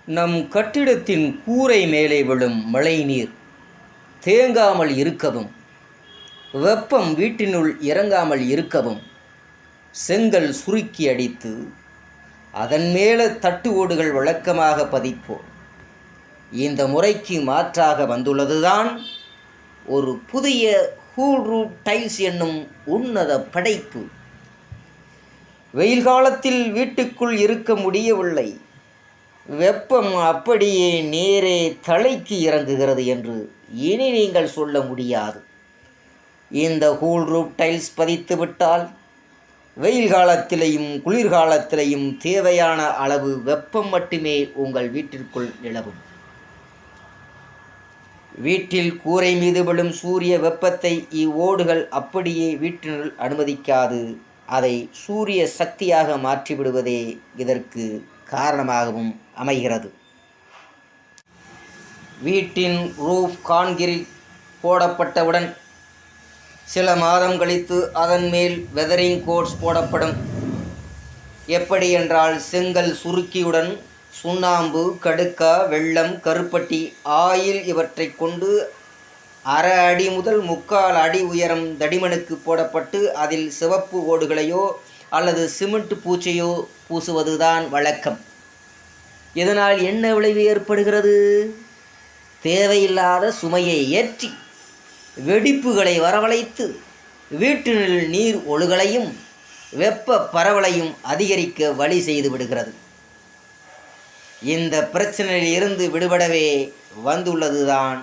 நம் கட்டிடத்தின் கூரை மேலே விழும் மழைநீர் தேங்காமல் இருக்கவும், வெப்பம் வீட்டினுள் இறங்காமல் இருக்கவும் செங்கல் சுருக்கி அடித்து அதன் மேலே தட்டு ஓடுகள் வழக்கமாக பதிப்போம். இந்த முறைக்கு மாற்றாக வந்துள்ளதுதான் ஒரு புதிய ஹூல் ரூப் டைல்ஸ் என்னும் உன்னத படைப்பு. வெயில் காலத்தில் வீட்டுக்குள் இருக்க முடியவில்லை, வெப்பம் அப்படியே நேரே தலைக்கு இறங்குகிறது என்று இனி நீங்கள் சொல்ல முடியாது. இந்த ஹூல் ரூப் டைல்ஸ் பதித்து விட்டால் வெயில் காலத்திலேயும் குளிர்காலத்திலேயும் தேவையான அளவு வெப்பம் மட்டுமே உங்கள் வீட்டிற்குள் நிலவும். வீட்டில் கூரை மீது விழும் சூரிய வெப்பத்தை இவ்வோடுகள் அப்படியே வீட்டினுள் அனுமதிக்காது, அதை சூரிய சக்தியாக மாற்றிவிடுவதே இதற்கு காரணமாகவும் அமைகிறது. வீட்டின் ரூஃப் கான்கிரீட் போடப்பட்டவுடன் சில மாதம் கழித்து அதன் மேல் வெதரிங் கோட்ஸ் போடப்படும். எப்படி என்றால், செங்கல் சுருக்கியுடன் சுண்ணாம்பு, கடுக்கா, வெல்லம், கருப்பட்டி, ஆயில் இவற்றை கொண்டு 1/2 அடி முதல் 3/4 அடி உயரம் தடிமனுக்கு போடப்பட்டு அதில் சிவப்பு ஓடுகளையோ அல்லது சிமெண்ட் பூச்சையோ பூசுவதுதான் வழக்கம். இதனால் என்ன விளைவு ஏற்படுகிறது? தேவையில்லாத சுமையை ஏற்றி வெடிப்புகளை வரவழைத்து வீட்டினுள் நீர் ஒழுகலையும் வெப்ப பரவலையும் அதிகரிக்க வழி செய்து விடுகிறது. இந்த பிரச்சனையில் இருந்து விடுபடவே வந்துள்ளதுதான்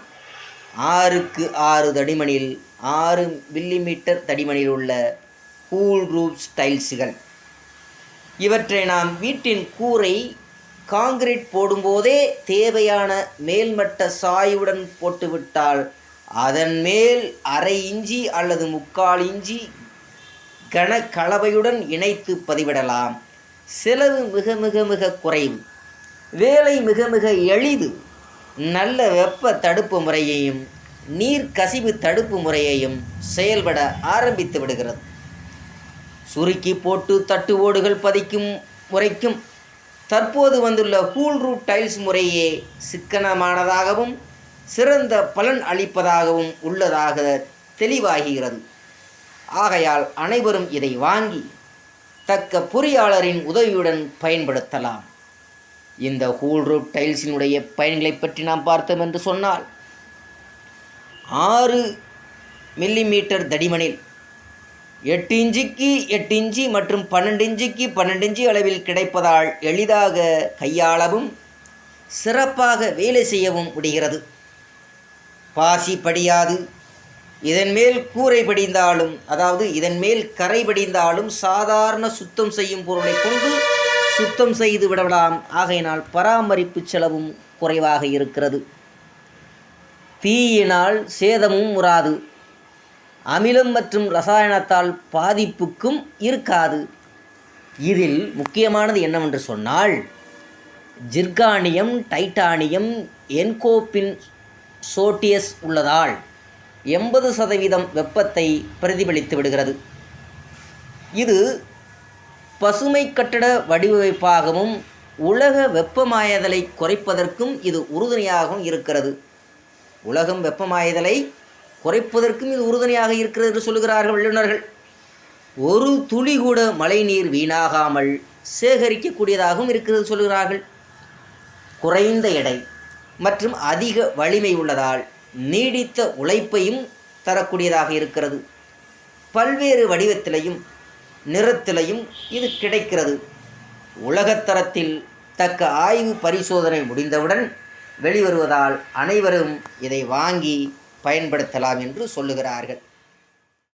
6x 6 தடிமனில் 6 மில்லிமீட்டர் தடிமனில் உள்ள ஹூல் ரூப் டைல்ஸுகள். இவற்றை நாம் வீட்டின் கூரை காங்கிரீட் போடும்போதே தேவையான மேல்மட்ட சாய்வுடன் போட்டுவிட்டால் அதன் மேல் 1/2 இன்ச்சி அல்லது 3/4 இன்ச்சி கனக்கலவையுடன் இணைத்து பதிவிடலாம். செலவு மிக மிக மிக குறைவு, வேலை மிக மிக எளிது. நல்ல வெப்ப தடுப்பு முறையையும் நீர் கசிவு தடுப்பு முறையையும் செயல்பட ஆரம்பித்து விடுகிறது. சுருக்கி போட்டு தட்டு ஓடுகள் பதிக்கும் முறைக்கும் தற்போது வந்துள்ள ஹூல் ரூப் டைல்ஸ் முறையே சிக்கனமானதாகவும் சிறந்த பலன் அளிப்பதாகவும் உள்ளதாக தெளிவாகிறது. ஆகையால் அனைவரும் இதை வாங்கி தக்க பொறியாளரின் உதவியுடன் பயன்படுத்தலாம். இந்த ஹூல் ரூப் டைல்ஸினுடைய பயன்களை பற்றி நாம் பார்த்தோம் என்று சொன்னால், 6 மில்லிமீட்டர் தடிமனில் 8 இன்ச்சுக்கு 8 இன்ச்சி மற்றும் 12 இன்ச்சுக்கு 12 இன்ச்சி அளவில் கிடைப்பதால் எளிதாக கையாளவும் சிறப்பாக வேலை செய்யவும் முடிகிறது. பாசி படியாது. இதன் மேல் கூரை படிந்தாலும், அதாவது இதன் மேல் கரை படிந்தாலும் சாதாரண சுத்தம் செய்யும் பொருளை கொண்டு சுத்தம் செய்து விடலாம். ஆகையினால் பராமரிப்பு செலவும் குறைவாக இருக்கிறது. தீயினால் சேதமும் உறாது. அமிலம் மற்றும் ரசாயனத்தால் பாதிப்புக்கும் இருக்காது. இதில் முக்கியமானது என்னவென்று சொன்னால், ஜிர்கானியம், டைட்டானியம், என்கோபின் சோட்டியஸ் உள்ளதால் 80% வெப்பத்தை பிரதிபலித்து விடுகிறது. இது பசுமை கட்டட வடிவமைப்பாகவும் உலக வெப்பமாயதலை குறைப்பதற்கும் இது உறுதுணையாகவும் இருக்கிறது. உலகம் வெப்பமாயதலை குறைப்பதற்கும் இது உறுதுணையாக இருக்கிறது என்று சொல்லுகிறார்கள் வல்லுநர்கள். ஒரு துளி கூட மழைநீர் வீணாகாமல் சேகரிக்கக்கூடியதாகவும் இருக்கிறது சொல்கிறார்கள். குறைந்த எடை மற்றும் அதிக வலிமை உள்ளதால் நீடித்த உழைப்பையும் தரக்கூடியதாக இருக்கிறது. பல்வேறு வடிவத்திலையும் நிறத்திலையும் இது கிடைக்கிறது. உலகத்தரத்தில் தக்க ஆய்வு பரிசோதனை முடிந்தவுடன் வெளிவருவதால் அனைவரும் இதை வாங்கி பயன்படுத்தலாம் என்று சொல்லுகிறார்கள்.